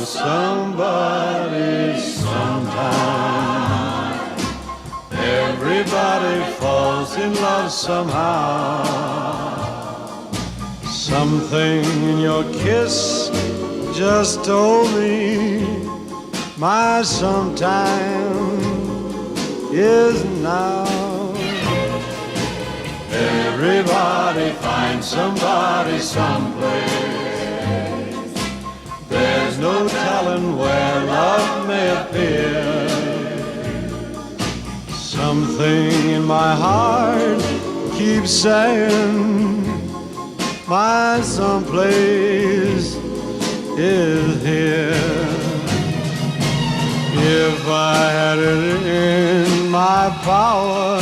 love somebody sometime. Everybody falls in love somehow. Something in your kiss just told me my sometime is now. Everybody finds somebody someplace. There's no telling where love may appear. Something in my heart keeps saying my someplace is here. If I had it in my power